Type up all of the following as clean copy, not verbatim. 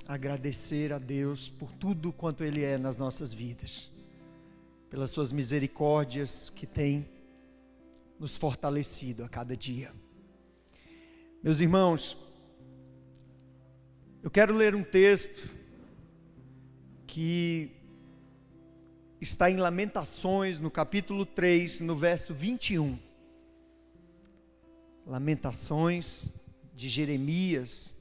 agradecer a Deus por tudo quanto Ele é nas nossas vidas, pelas suas misericórdias que têm nos fortalecido a cada dia. Meus irmãos, eu quero ler um texto que está em Lamentações, no capítulo 3, no verso 21. Lamentações de Jeremias.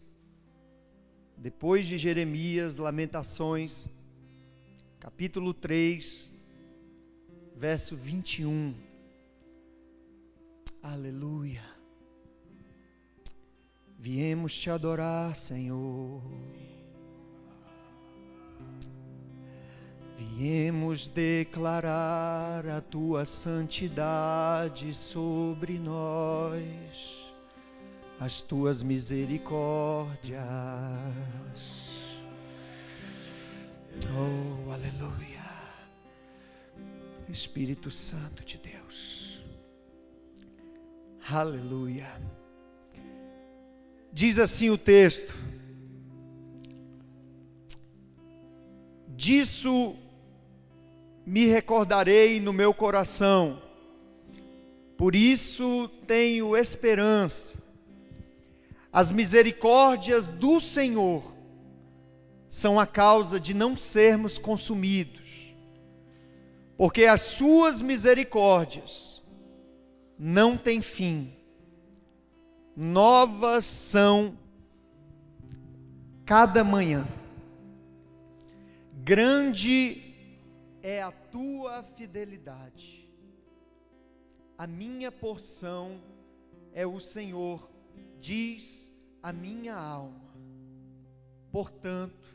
Depois de Jeremias, Lamentações, capítulo 3, verso 21. Aleluia. Viemos te adorar, Senhor. Viemos declarar a tua santidade sobre nós, as tuas misericórdias. Oh, aleluia. Espírito Santo de Deus. Aleluia. Diz assim o texto: disso me recordarei no meu coração, por isso tenho esperança. As misericórdias do Senhor são a causa de não sermos consumidos, porque as suas misericórdias não têm fim, novas são cada manhã. Grande é a tua fidelidade. A minha porção é o Senhor, diz a minha alma. Portanto,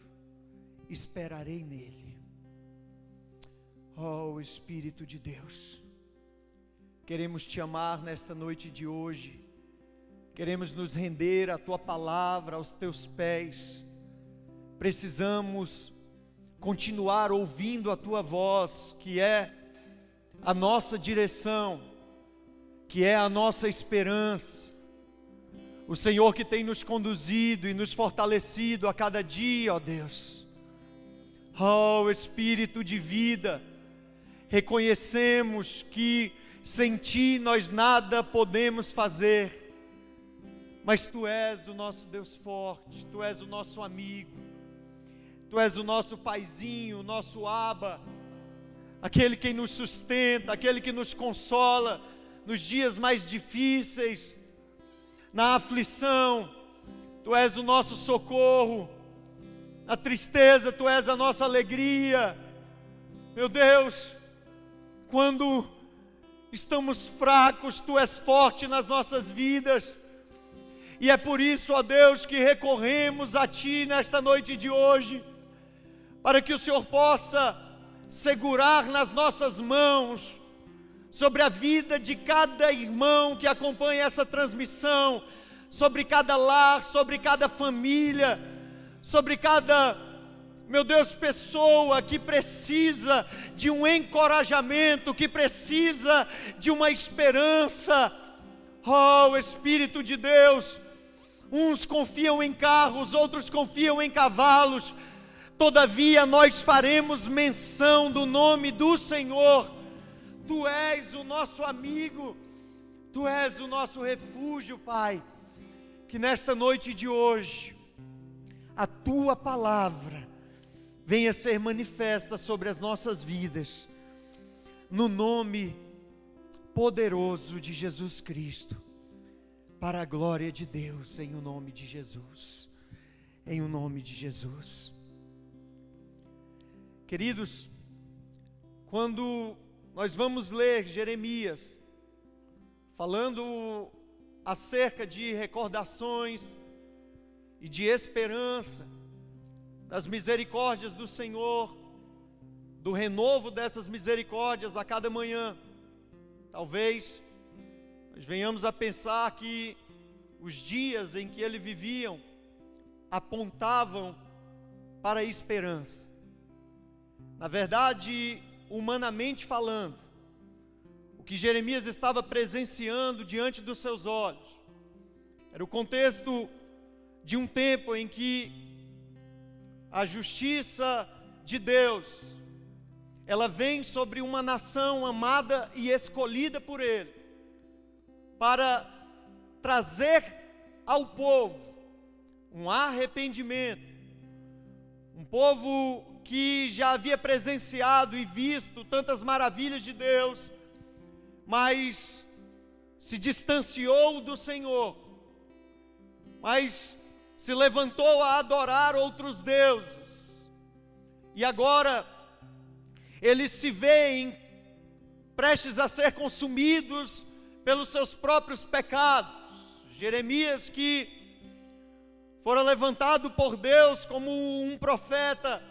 esperarei nele. Oh, Espírito de Deus, queremos te amar nesta noite de hoje. Queremos nos render à tua palavra, aos teus pés. Precisamos continuar ouvindo a tua voz, que é a nossa direção, que é a nossa esperança. O Senhor que tem nos conduzido e nos fortalecido a cada dia, ó Deus. Oh, Espírito de vida, reconhecemos que sem Ti nós nada podemos fazer, mas Tu és o nosso Deus forte, Tu és o nosso amigo, Tu és o nosso paizinho, o nosso Abba, aquele que nos sustenta, aquele que nos consola nos dias mais difíceis, na aflição. Tu és o nosso socorro, na tristeza Tu és a nossa alegria. Meu Deus, quando estamos fracos, Tu és forte nas nossas vidas, e é por isso, ó Deus, que recorremos a Ti nesta noite de hoje, para que o Senhor possa segurar nas nossas mãos, sobre a vida de cada irmão que acompanha essa transmissão, sobre cada lar, sobre cada família, sobre cada, meu Deus, pessoa que precisa de um encorajamento, que precisa de uma esperança. Oh, Espírito de Deus, uns confiam em carros, outros confiam em cavalos, todavia nós faremos menção do nome do Senhor. Tu és o nosso amigo, Tu és o nosso refúgio, Pai. Que nesta noite de hoje, a Tua palavra venha ser manifesta sobre as nossas vidas, no nome poderoso de Jesus Cristo, para a glória de Deus, em o nome de Jesus, em o nome de Jesus. Queridos, quando nós vamos ler Jeremias, falando acerca de recordações e de esperança, das misericórdias do Senhor, do renovo dessas misericórdias a cada manhã, talvez nós venhamos a pensar que os dias em que eles viviam apontavam para a esperança. Na verdade, humanamente falando, o que Jeremias estava presenciando diante dos seus olhos era o contexto de um tempo em que a justiça de Deus, ela vem sobre uma nação amada e escolhida por Ele, para trazer ao povo um arrependimento, um povo que já havia presenciado e visto tantas maravilhas de Deus, mas se distanciou do Senhor, mas se levantou a adorar outros deuses, e agora eles se veem prestes a ser consumidos pelos seus próprios pecados. Jeremias, que fora levantado por Deus como um profeta,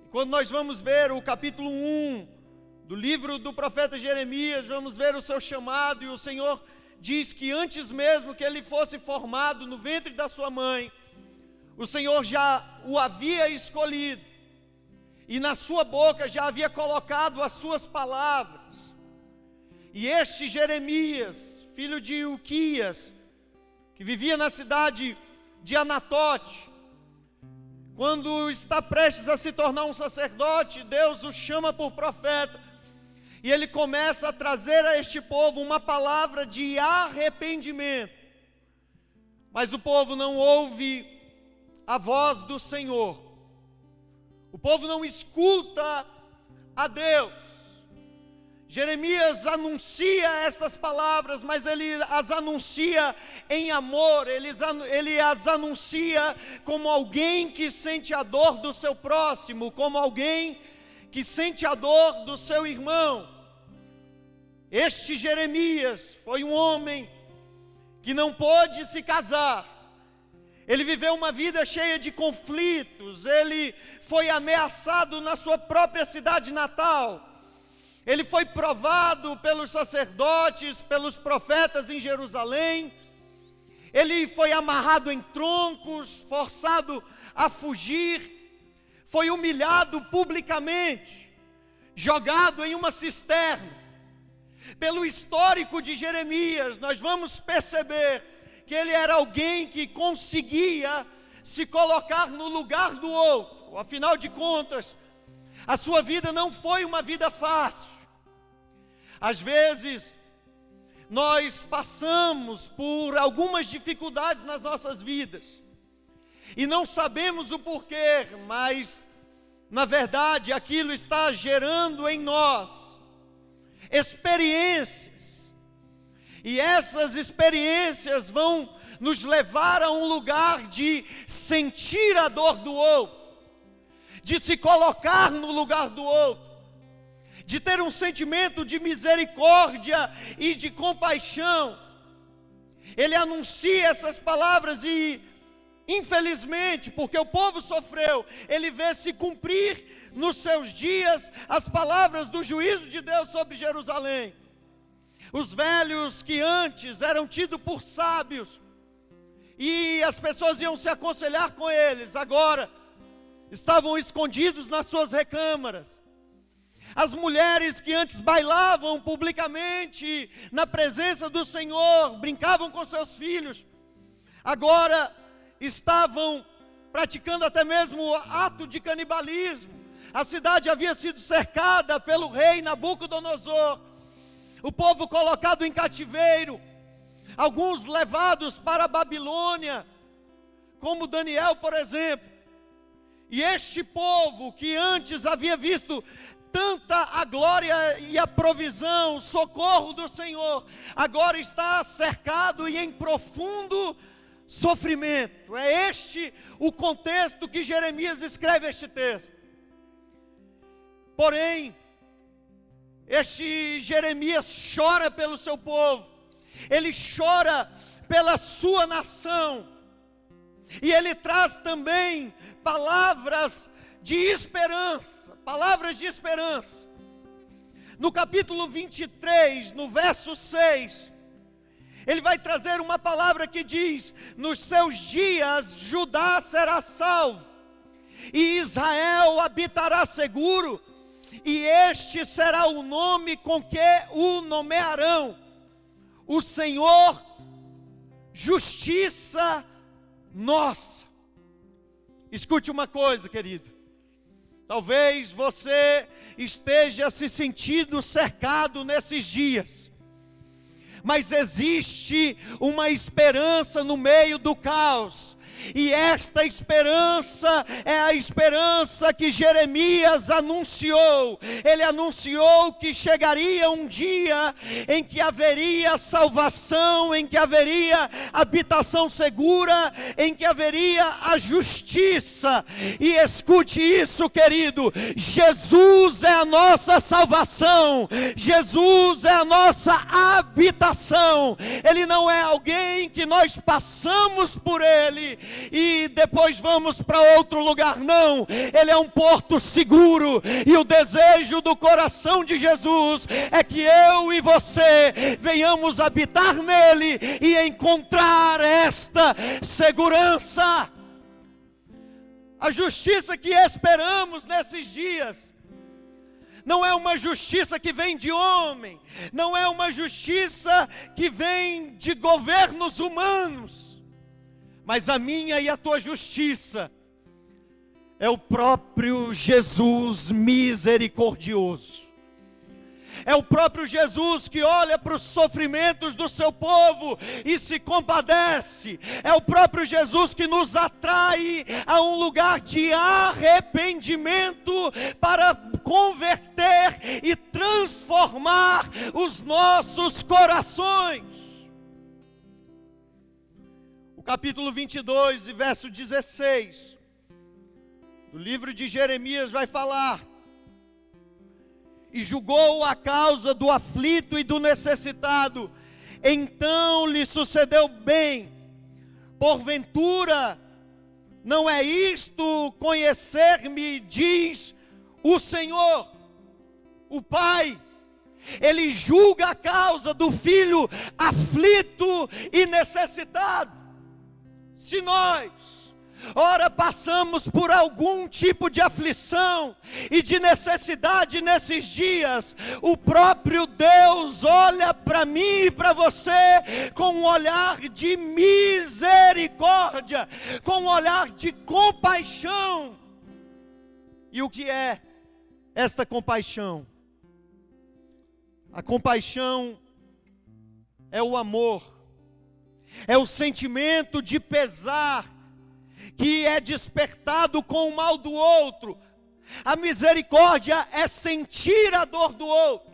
e quando nós vamos ver o capítulo 1 do livro do profeta Jeremias, vamos ver o seu chamado, e o Senhor diz que antes mesmo que ele fosse formado no ventre da sua mãe, o Senhor já o havia escolhido, e na sua boca já havia colocado as suas palavras. E este Jeremias, filho de Ilquias, que vivia na cidade de Anatote, quando está prestes a se tornar um sacerdote, Deus o chama por profeta, e ele começa a trazer a este povo uma palavra de arrependimento. Mas o povo não ouve a voz do Senhor, o povo não escuta a Deus. Jeremias anuncia estas palavras, mas ele as anuncia em amor, ele as anuncia como alguém que sente a dor do seu próximo, como alguém que sente a dor do seu irmão. Este Jeremias foi um homem que não pôde se casar, ele viveu uma vida cheia de conflitos, ele foi ameaçado na sua própria cidade natal, ele foi provado pelos sacerdotes, pelos profetas em Jerusalém, ele foi amarrado em troncos, forçado a fugir, foi humilhado publicamente, jogado em uma cisterna. Pelo histórico de Jeremias, nós vamos perceber que ele era alguém que conseguia se colocar no lugar do outro. Afinal de contas, a sua vida não foi uma vida fácil. Às vezes, nós passamos por algumas dificuldades nas nossas vidas, e não sabemos o porquê, mas, na verdade, aquilo está gerando em nós experiências, e essas experiências vão nos levar a um lugar de sentir a dor do outro, de se colocar no lugar do outro, de ter um sentimento de misericórdia e de compaixão. Ele anuncia essas palavras e, infelizmente, porque o povo sofreu, ele vê se cumprir nos seus dias as palavras do juízo de Deus sobre Jerusalém. Os velhos que antes eram tidos por sábios, e as pessoas iam se aconselhar com eles, agora estavam escondidos nas suas recâmaras. As mulheres que antes bailavam publicamente na presença do Senhor, brincavam com seus filhos, agora estavam praticando até mesmo ato de canibalismo. A cidade havia sido cercada pelo rei Nabucodonosor, o povo colocado em cativeiro, alguns levados para a Babilônia, como Daniel, por exemplo. E este povo que antes havia visto tanta a glória e a provisão, o socorro do Senhor, agora está cercado e em profundo sofrimento. É este o contexto que Jeremias escreve este texto. Porém, este Jeremias chora pelo seu povo, ele chora pela sua nação, e ele traz também palavras de esperança, No capítulo 23, no verso 6, ele vai trazer uma palavra que diz: nos seus dias Judá será salvo, e Israel habitará seguro, e este será o nome com que o nomearão: o Senhor, justiça nossa. Escute uma coisa, querido. Talvez você esteja se sentindo cercado nesses dias, mas existe uma esperança no meio do caos. E esta esperança é a esperança que Jeremias anunciou. Ele anunciou que chegaria um dia em que haveria salvação, em que haveria habitação segura, em que haveria a justiça. E escute isso, querido: Jesus é a nossa salvação, Jesus é a nossa habitação. Ele não é alguém que nós passamos por Ele e depois vamos para outro lugar, não. Ele é um porto seguro, e o desejo do coração de Jesus é que eu e você venhamos habitar nele e encontrar esta segurança. A justiça que esperamos nesses dias não é uma justiça que vem de homem, não é uma justiça que vem de governos humanos, mas a minha e a tua justiça é o próprio Jesus misericordioso. É o próprio Jesus que olha para os sofrimentos do seu povo e se compadece. É o próprio Jesus que nos atrai a um lugar de arrependimento para converter e transformar os nossos corações. O capítulo 22 e verso 16 do livro de Jeremias vai falar: e julgou a causa do aflito e do necessitado, então lhe sucedeu bem. Porventura, não é isto conhecer-me, diz o Senhor, o Pai. Ele julga a causa do filho aflito e necessitado. Se nós, ora, passamos por algum tipo de aflição e de necessidade nesses dias, o próprio Deus olha para mim e para você com um olhar de misericórdia, com um olhar de compaixão. E o que é esta compaixão? A compaixão é o amor, é o sentimento de pesar que é despertado com o mal do outro. A misericórdia é sentir a dor do outro.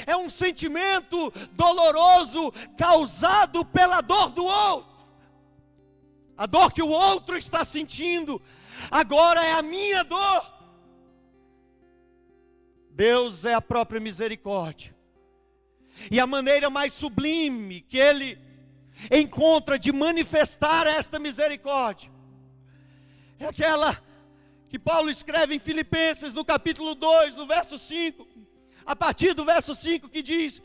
É um sentimento doloroso causado pela dor do outro. A dor que o outro está sentindo agora é a minha dor. Deus é a própria misericórdia. E a maneira mais sublime que Ele encontra de manifestar esta misericórdia é aquela que Paulo escreve em Filipenses, no capítulo 2, no verso 5, a partir do verso 5, que diz: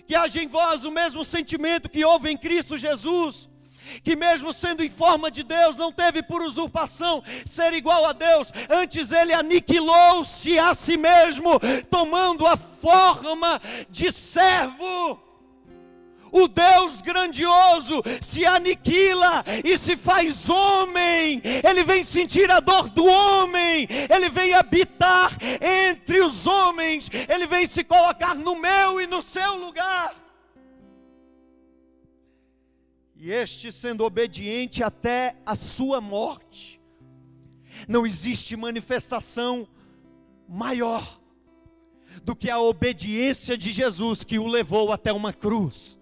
que haja em vós o mesmo sentimento que houve em Cristo Jesus, que mesmo sendo em forma de Deus, não teve por usurpação ser igual a Deus, antes Ele aniquilou-se a si mesmo, tomando a forma de servo. O Deus grandioso se aniquila e se faz homem. Ele vem sentir a dor do homem. Ele vem habitar entre os homens. Ele vem se colocar no meu e no seu lugar. E este, sendo obediente até a sua morte, não existe manifestação maior do que a obediência de Jesus, que o levou até uma cruz.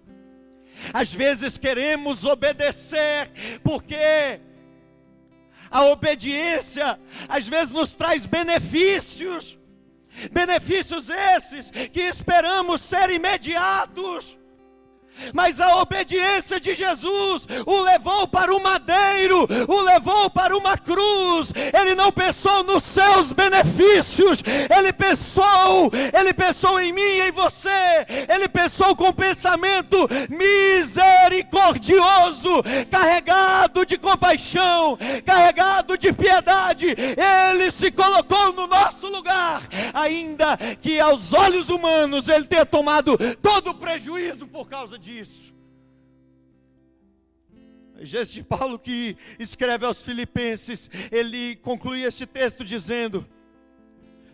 Às vezes queremos obedecer, porque a obediência às vezes nos traz benefícios, benefícios esses que esperamos ser imediatos. Mas a obediência de Jesus o levou para o madeiro, o levou para uma cruz. Ele não pensou nos seus benefícios, Ele pensou em mim e em você. Ele pensou com pensamento misericordioso, carregado de compaixão, carregado de piedade. Ele se colocou no nosso lugar, ainda que aos olhos humanos Ele tenha tomado todo o prejuízo por causa disso. Este Paulo que escreve aos Filipenses, ele conclui este texto dizendo: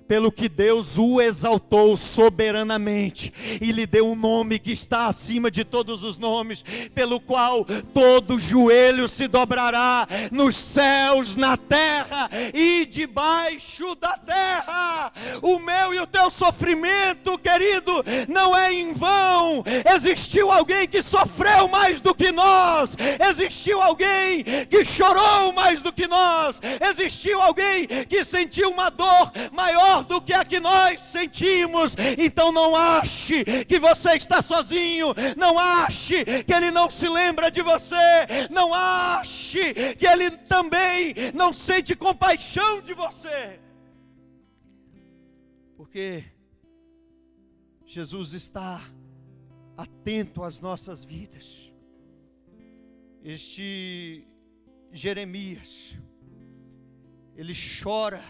pelo que Deus o exaltou soberanamente, e lhe deu um nome que está acima de todos os nomes, pelo qual todo joelho se dobrará, nos céus, na terra e debaixo da terra. O meu e o teu sofrimento, querido, não é em vão. Existiu alguém que sofreu mais do que nós, existiu alguém que chorou mais do que nós, existiu alguém que sentiu uma dor maior do que a que nós sentimos. Então não ache que você está sozinho, não ache que Ele não se lembra de você, não ache que Ele também não sente compaixão de você, porque Jesus está atento às nossas vidas. Este Jeremias, ele chora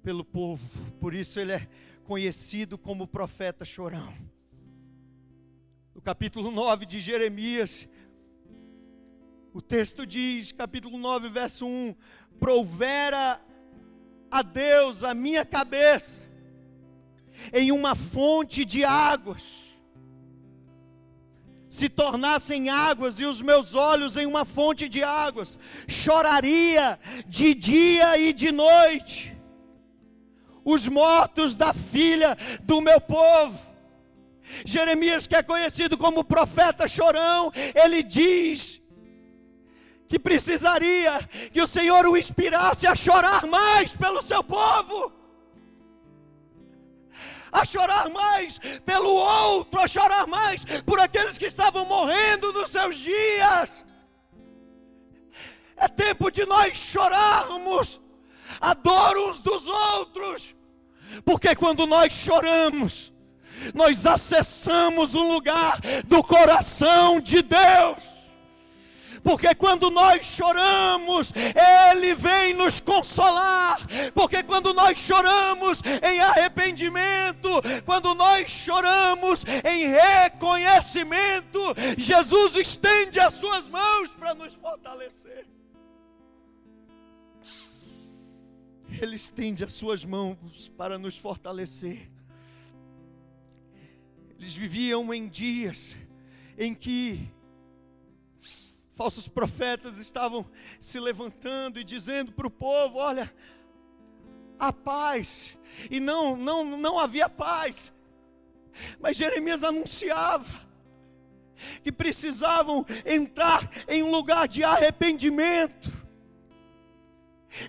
pelo povo, por isso ele é conhecido como profeta chorão. No capítulo 9 de Jeremias, o texto diz, capítulo 9, verso 1: provera a Deus a minha cabeça em uma fonte de águas, se tornassem águas e os meus olhos em uma fonte de águas, choraria de dia e de noite os mortos da filha do meu povo. Jeremias, que é conhecido como profeta chorão, ele diz que precisaria que o Senhor o inspirasse a chorar mais pelo seu povo, a chorar mais pelo outro, a chorar mais por aqueles que estavam morrendo nos seus dias. É tempo de nós chorarmos a dor uns dos outros, porque quando nós choramos, nós acessamos um lugar do coração de Deus, porque quando nós choramos, Ele vem nos consolar, porque quando nós choramos em arrependimento, quando nós choramos em reconhecimento, Jesus estende as suas mãos para nos fortalecer. Ele estende as suas mãos para nos fortalecer. Eles viviam em dias em que falsos profetas estavam se levantando e dizendo para o povo: olha, há paz. E não havia paz. Mas Jeremias anunciava que precisavam entrar em um lugar de arrependimento.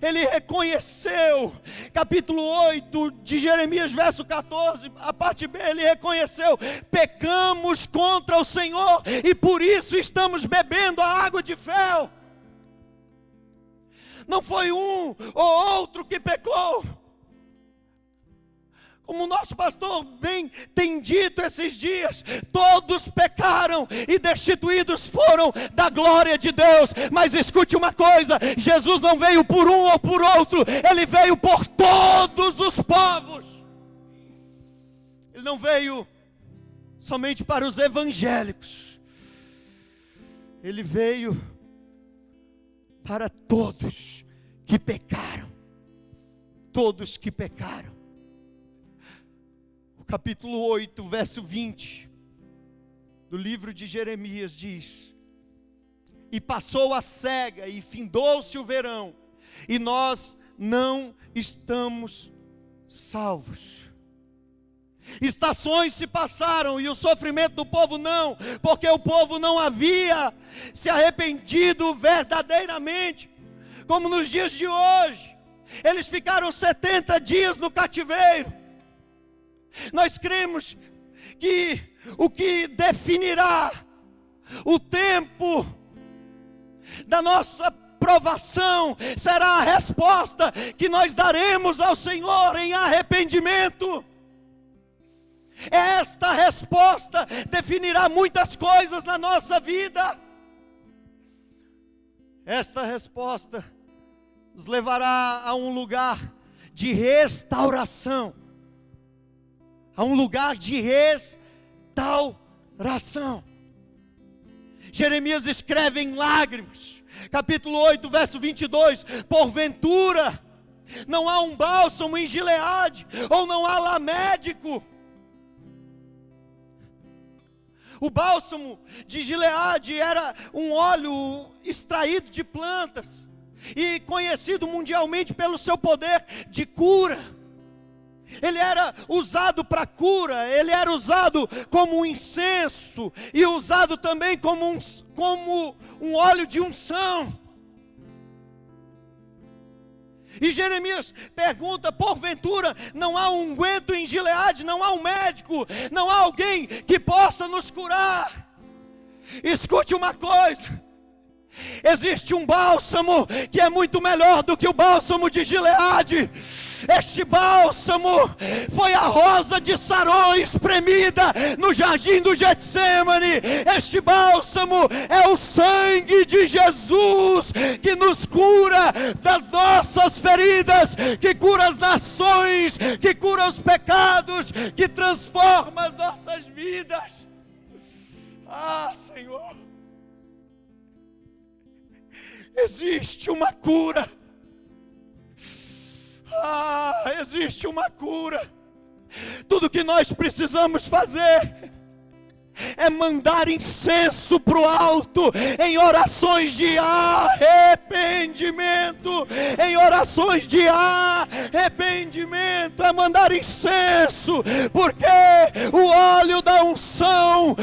Ele reconheceu, capítulo 8 de Jeremias, verso 14, a parte B, ele reconheceu: pecamos contra o Senhor e por isso estamos bebendo a água de fel. Não foi um ou outro que pecou. Como o nosso pastor bem tem dito esses dias, todos pecaram e destituídos foram da glória de Deus. Mas escute uma coisa: Jesus não veio por um ou por outro, Ele veio por todos os povos. Ele não veio somente para os evangélicos, Ele veio para todos que pecaram. Todos que pecaram. Capítulo 8, verso 20, do livro de Jeremias diz: e passou a cega, e findou-se o verão, e nós não estamos salvos. Estações se passaram, e o sofrimento do povo não, porque o povo não havia se arrependido verdadeiramente, como nos dias de hoje. Eles ficaram 70 dias no cativeiro. Nós cremos que o que definirá o tempo da nossa provação será a resposta que nós daremos ao Senhor em arrependimento. Esta resposta definirá muitas coisas na nossa vida. Esta resposta nos levará a um lugar de restauração. A um lugar de restauração. Jeremias escreve em lágrimas, capítulo 8, verso 22, porventura, não há um bálsamo em Gileade, ou não há lá médico? O bálsamo de Gileade era um óleo extraído de plantas, e conhecido mundialmente pelo seu poder de cura. Ele era usado para cura, ele era usado como um incenso, e usado também como um óleo de unção. E Jeremias pergunta, porventura não há um unguento em Gileade, não há um médico, não há alguém que possa nos curar? Escute uma coisa, existe um bálsamo que é muito melhor do que o bálsamo de Gileade. Este bálsamo foi a rosa de Saron espremida no jardim do Getsemane. Este bálsamo é o sangue de Jesus, que nos cura das nossas feridas, que cura as nações, que cura os pecados, que transforma as nossas vidas. Ah, Senhor, existe uma cura. Existe uma cura. Tudo que nós precisamos fazer é mandar incenso para o alto, em orações de arrependimento, em orações de arrependimento, é mandar incenso, porque o óleo da unção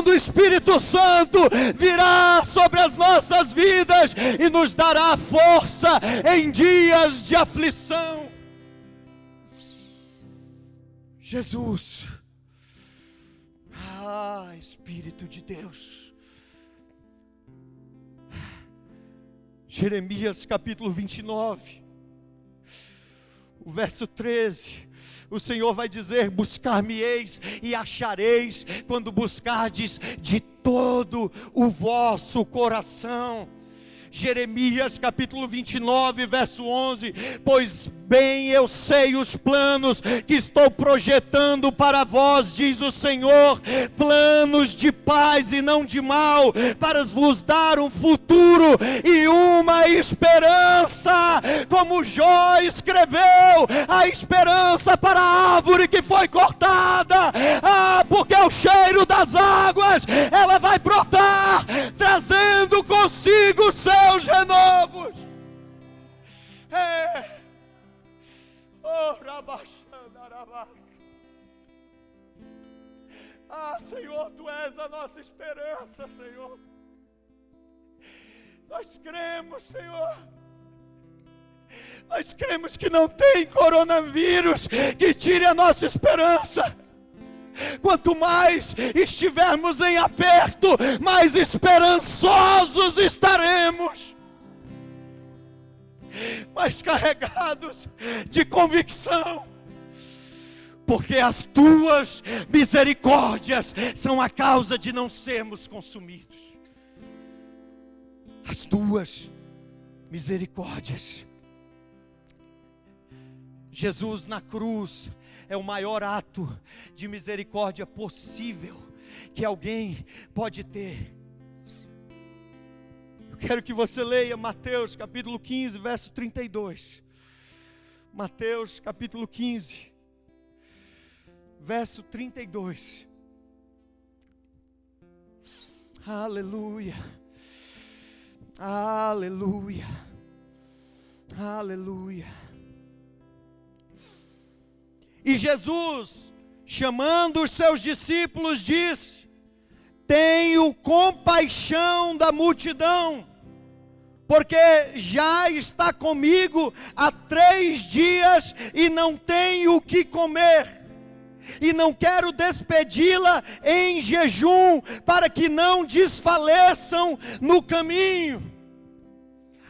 do Espírito Santo virá sobre as nossas vidas e nos dará força em dias de aflição. Jesus, Espírito de Deus. Jeremias capítulo 29, o verso 13, o Senhor vai dizer, buscar-me-eis e achareis, quando buscardes de todo o vosso coração. Jeremias capítulo 29, verso 11, pois bem eu sei os planos que estou projetando para vós, diz o Senhor, planos de paz e não de mal, para vos dar um futuro e uma esperança, como Jó escreveu, a esperança para a árvore que foi cortada, porque ao cheiro das águas, ela vai brotar, trazendo consigo seus renovos. Senhor, Tu és a nossa esperança, Senhor. Nós cremos, Senhor. Nós cremos que não tem coronavírus que tire a nossa esperança. Quanto mais estivermos em aperto, mais esperançosos estaremos, mais carregados de convicção, porque as Tuas misericórdias são a causa de não sermos consumidos. As Tuas misericórdias. Jesus na cruz é o maior ato de misericórdia possível que alguém pode ter. Eu quero que você leia Mateus capítulo 15, verso 32. Mateus capítulo 15, verso 32. Aleluia, aleluia, aleluia. E Jesus, chamando os seus discípulos, disse: tenho compaixão da multidão, porque já está comigo há 3 dias e não tenho o que comer, e não quero despedi-la em jejum, para que não desfaleçam no caminho.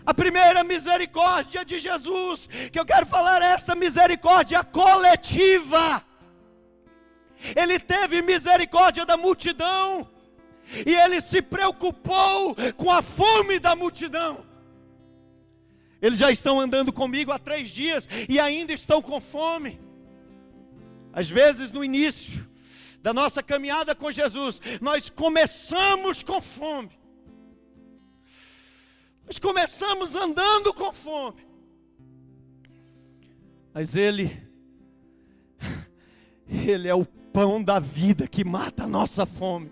A primeira misericórdia de Jesus, que eu quero falar, é esta misericórdia coletiva. Ele teve misericórdia da multidão, e Ele se preocupou com a fome da multidão. Eles já estão andando comigo há 3 dias, e ainda estão com fome. Às vezes no início, da nossa caminhada com Jesus, nós começamos com fome. Nós começamos andando com fome. Mas Ele é o pão da vida que mata a nossa fome.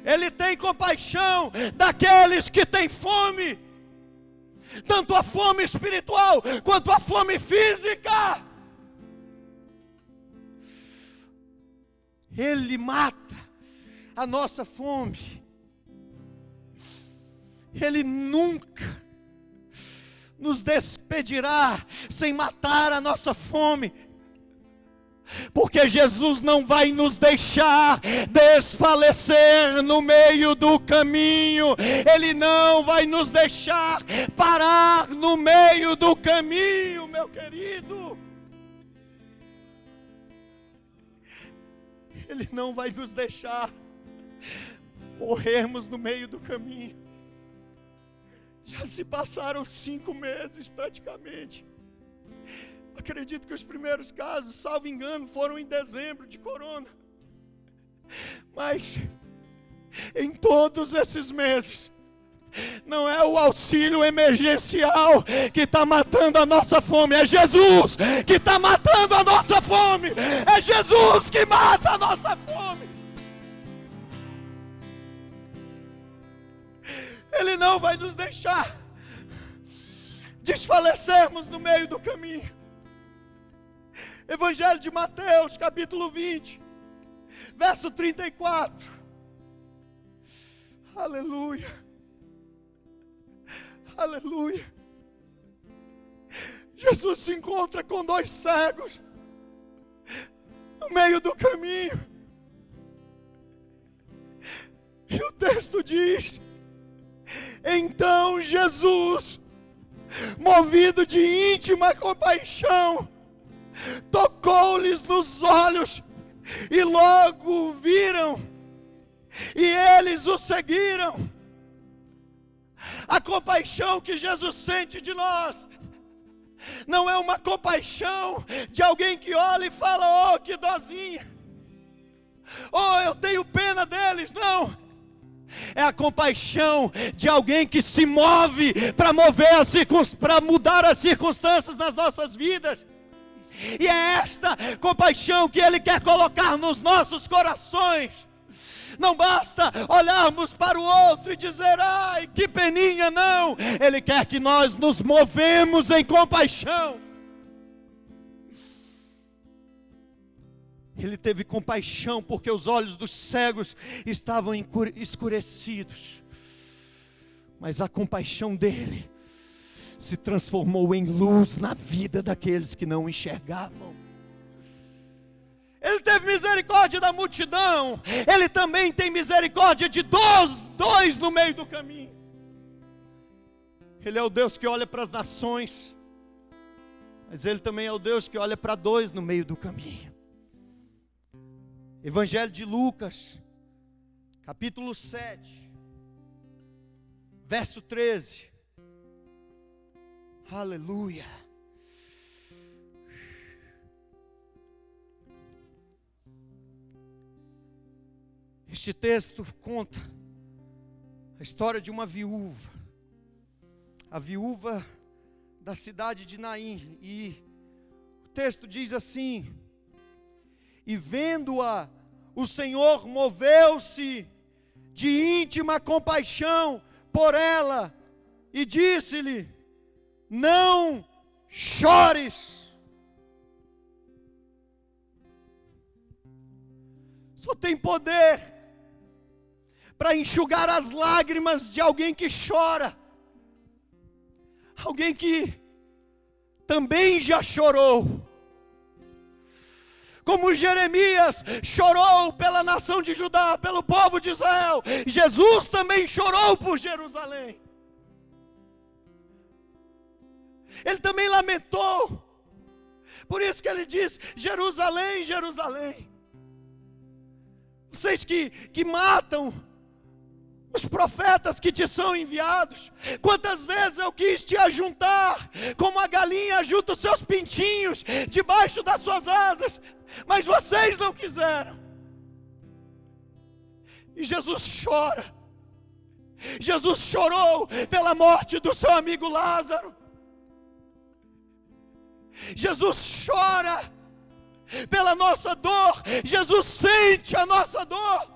Ele tem compaixão daqueles que têm fome, tanto a fome espiritual quanto a fome física. Ele mata a nossa fome. Ele nunca nos despedirá sem matar a nossa fome, porque Jesus não vai nos deixar desfalecer no meio do caminho. Ele não vai nos deixar parar no meio do caminho, meu querido. Ele não vai nos deixar morrermos no meio do caminho. Já se passaram 5 meses praticamente. Acredito que os primeiros casos, salvo engano, foram em dezembro de corona. Mas em todos esses meses, não é o auxílio emergencial que está matando a nossa fome, é Jesus que está matando a nossa fome. É Jesus que mata a nossa fome. Ele não vai nos deixar desfalecermos no meio do caminho. Evangelho de Mateus, capítulo 20, verso 34. Aleluia. Aleluia. Jesus se encontra com 2 cegos no meio do caminho. E o texto diz: então Jesus, movido de íntima compaixão, tocou-lhes nos olhos, e logo o viram, e eles o seguiram. A compaixão que Jesus sente de nós não é uma compaixão de alguém que olha e fala: oh, que dozinha, oh, eu tenho pena deles. Não, é a compaixão de alguém que se move para mudar as circunstâncias nas nossas vidas. E é esta compaixão que Ele quer colocar nos nossos corações. Não basta olharmos para o outro e dizer: ai, que peninha, não. Ele quer que nós nos movemos em compaixão. Ele teve compaixão porque os olhos dos cegos estavam escurecidos. Mas a compaixão dele se transformou em luz na vida daqueles que não enxergavam. Ele teve misericórdia da multidão. Ele também tem misericórdia de dois no meio do caminho. Ele é o Deus que olha para as nações, mas Ele também é o Deus que olha para 2 no meio do caminho. Evangelho de Lucas, capítulo 7, verso 13. Aleluia. Este texto conta a história de uma viúva, a viúva da cidade de Naim, e o texto diz assim: e vendo-a, o Senhor moveu-se de íntima compaixão por ela, e disse-lhe: não chores. Só tem poder para enxugar as lágrimas de alguém que chora, alguém que também já chorou. Como Jeremias chorou pela nação de Judá, pelo povo de Israel, Jesus também chorou por Jerusalém. Ele também lamentou. Por isso que ele diz: Jerusalém, Jerusalém, vocês que matam os profetas que te são enviados. Quantas vezes eu quis te ajuntar, como a galinha ajunta os seus pintinhos debaixo das suas asas, mas vocês não quiseram. E Jesus chora. Jesus chorou pela morte do seu amigo Lázaro. Jesus chora pela nossa dor. Jesus sente a nossa dor.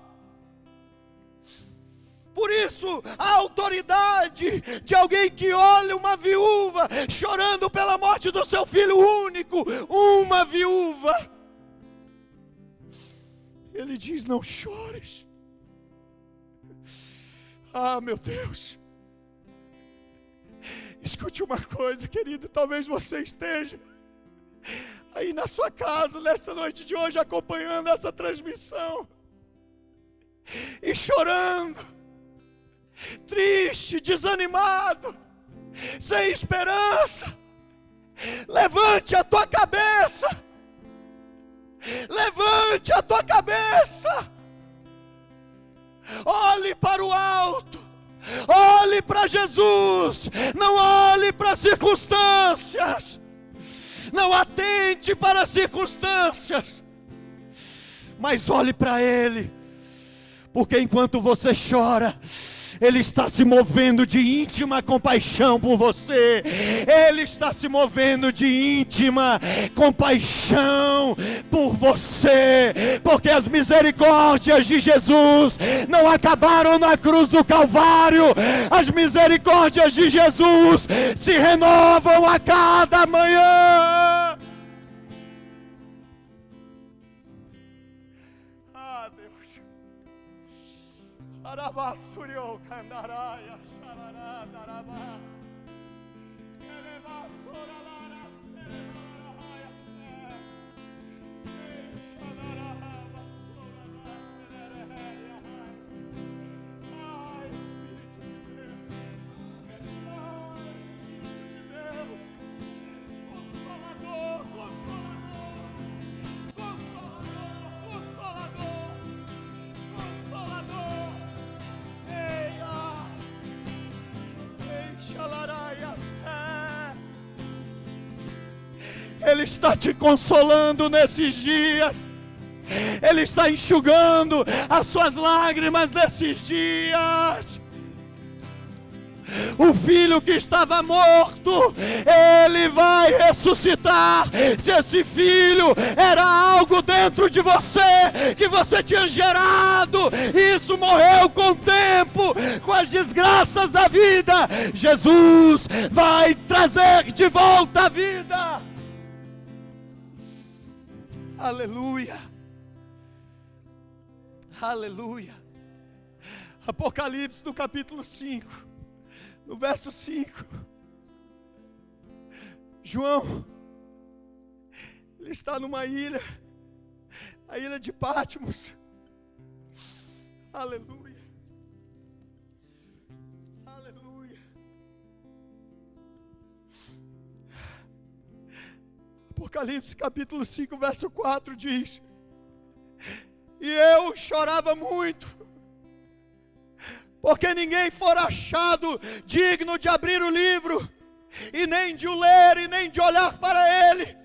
Por isso, a autoridade de alguém que olha uma viúva chorando pela morte do seu filho único, uma viúva, ele diz: não chores. Ah, meu Deus. Escute uma coisa, querido, talvez você esteja aí na sua casa, nesta noite de hoje, acompanhando essa transmissão, e chorando, triste, desanimado, sem esperança. Levante a tua cabeça, levante a tua cabeça, olhe para o alto, olhe para Jesus, não olhe para as circunstâncias, não atente para as circunstâncias, mas olhe para Ele, porque enquanto você chora, Ele está se movendo de íntima compaixão por você. Ele está se movendo de íntima compaixão por você, porque as misericórdias de Jesus não acabaram na cruz do Calvário. As misericórdias de Jesus se renovam a cada manhã. Arabasurio candaraya sharara daraba elevasora lara seraya sharara basora seraya. Ai, Espírito de Deus, Consolador, Consolador, Consolador, Consolador, Consolador. Ele está te consolando nesses dias. Ele está enxugando as suas lágrimas nesses dias. O filho que estava morto, ele vai ressuscitar. Se esse filho era algo dentro de você, que você tinha gerado, isso morreu com o tempo, com as desgraças da vida, Jesus vai trazer de volta a vida. Aleluia, aleluia. Apocalipse no capítulo 5, no verso 5, João, ele está numa ilha, a ilha de Patmos. Aleluia, aleluia. Apocalipse capítulo 5, verso 4 diz: e eu chorava muito, porque ninguém fora achado digno de abrir o livro, e nem de o ler, e nem de olhar para ele.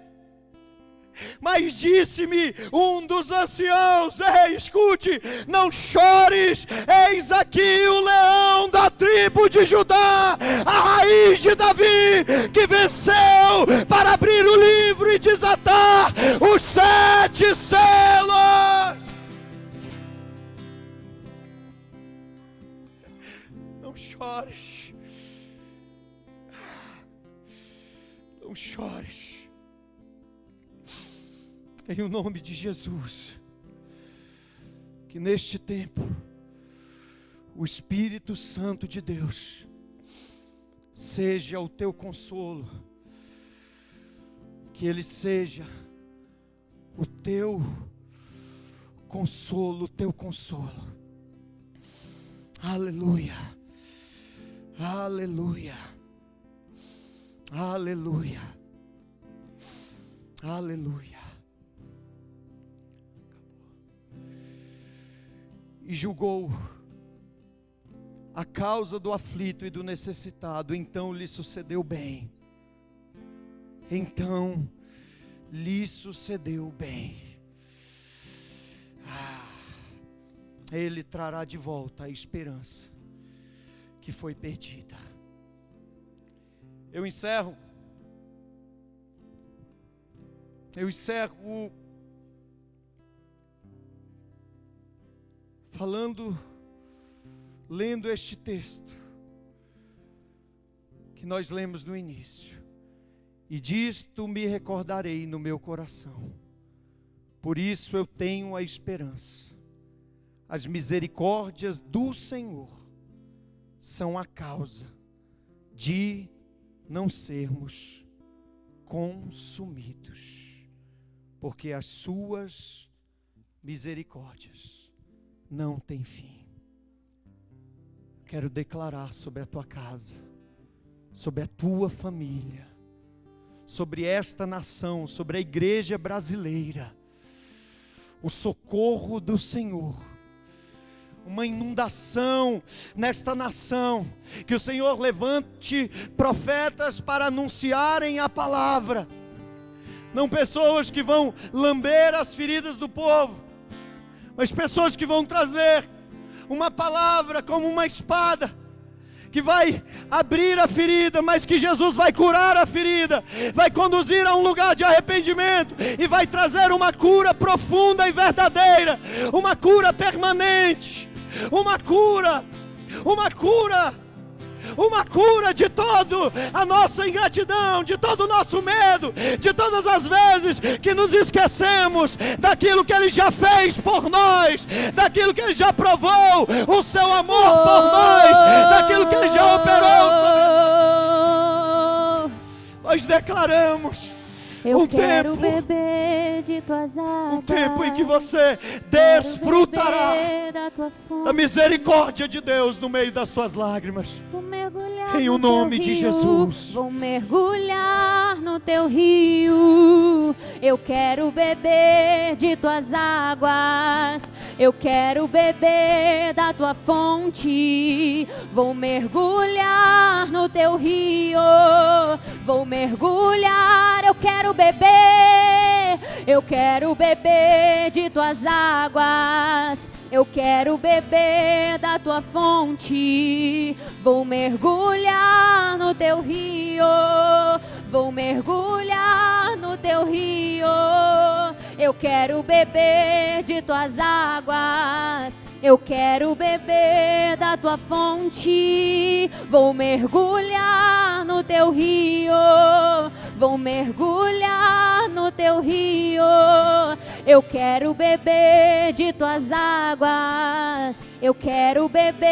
Mas disse-me um dos anciãos: ei, escute, não chores, eis aqui o leão da tribo de Judá, a raiz de Davi, que venceu para abrir o livro e desatar os 7 selos. Não chores, não chores. Em o nome de Jesus, que neste tempo, o Espírito Santo de Deus seja o teu consolo, que Ele seja o teu consolo, o teu consolo. Aleluia, aleluia, aleluia, aleluia. E julgou a causa do aflito e do necessitado, então lhe sucedeu bem. Então lhe sucedeu bem. Ele trará de volta a esperança que foi perdida. Eu encerro lendo este texto que nós lemos no início. E disto me recordarei no meu coração. Por isso eu tenho a esperança. As misericórdias do Senhor são a causa de não sermos consumidos, porque as suas misericórdias não têm fim. Quero declarar sobre a tua casa, sobre a tua família, sobre esta nação, sobre a igreja brasileira, o socorro do Senhor, uma inundação nesta nação, que o Senhor levante profetas para anunciarem a palavra, não pessoas que vão lamber as feridas do povo, mas pessoas que vão trazer uma palavra como uma espada, que vai abrir a ferida, mas que Jesus vai curar a ferida, vai conduzir a um lugar de arrependimento, e vai trazer uma cura profunda e verdadeira, uma cura permanente, uma cura de toda a nossa ingratidão, de todo o nosso medo, de todas as vezes que nos esquecemos daquilo que Ele já fez por nós, daquilo que Ele já provou, o seu amor por nós, daquilo que Ele já operou sobre nós. Nós declaramos eu quero beber de tuas águas, um tempo em que você desfrutará da misericórdia de Deus no meio das tuas lágrimas. Vou mergulhar em o nome de Jesus. Vou mergulhar no teu rio. Eu quero beber de tuas águas. Eu quero beber da tua fonte. Vou mergulhar no teu rio. Vou mergulhar, eu quero beber. Eu quero beber de tuas águas. Eu quero beber da tua fonte. Vou mergulhar no teu rio. Vou mergulhar no teu rio. Eu quero beber de tuas águas. Eu quero beber da tua fonte. Vou mergulhar no teu rio. Vou mergulhar no teu rio. Eu quero beber de tuas águas. Eu quero beber.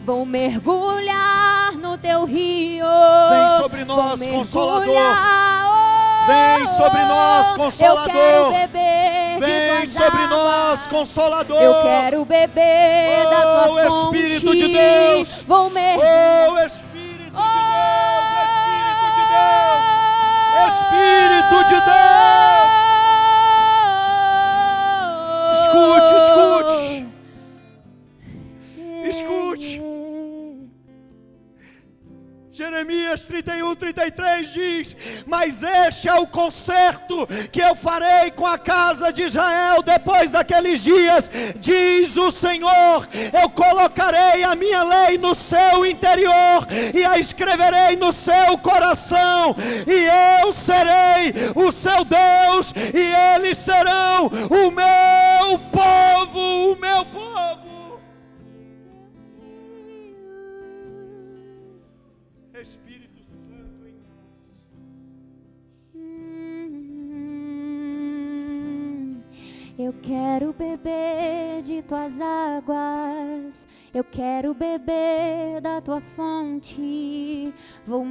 Vou mergulhar no teu rio. Vem sobre nós, Consolador. Vem sobre nós, Consolador. Eu quero beber Vem de tuas sobre águas. nós, Consolador. Eu quero beber da tua fonte. Espírito de Deus. Vou mergulhar. Espírito de Deus. Espírito de Deus. Escute, escute. Escute. Jeremias 31:33 diz: mas este é o concerto que eu farei com a casa de Israel depois daqueles dias, diz o Senhor. Eu colocarei a minha lei no seu interior e a escreverei no seu coração, e eu serei o seu Deus e eles serão o meu povo, o meu povo. Espírito Santo em nós. Eu quero beber de tuas águas. Eu quero beber da tua fonte. Vou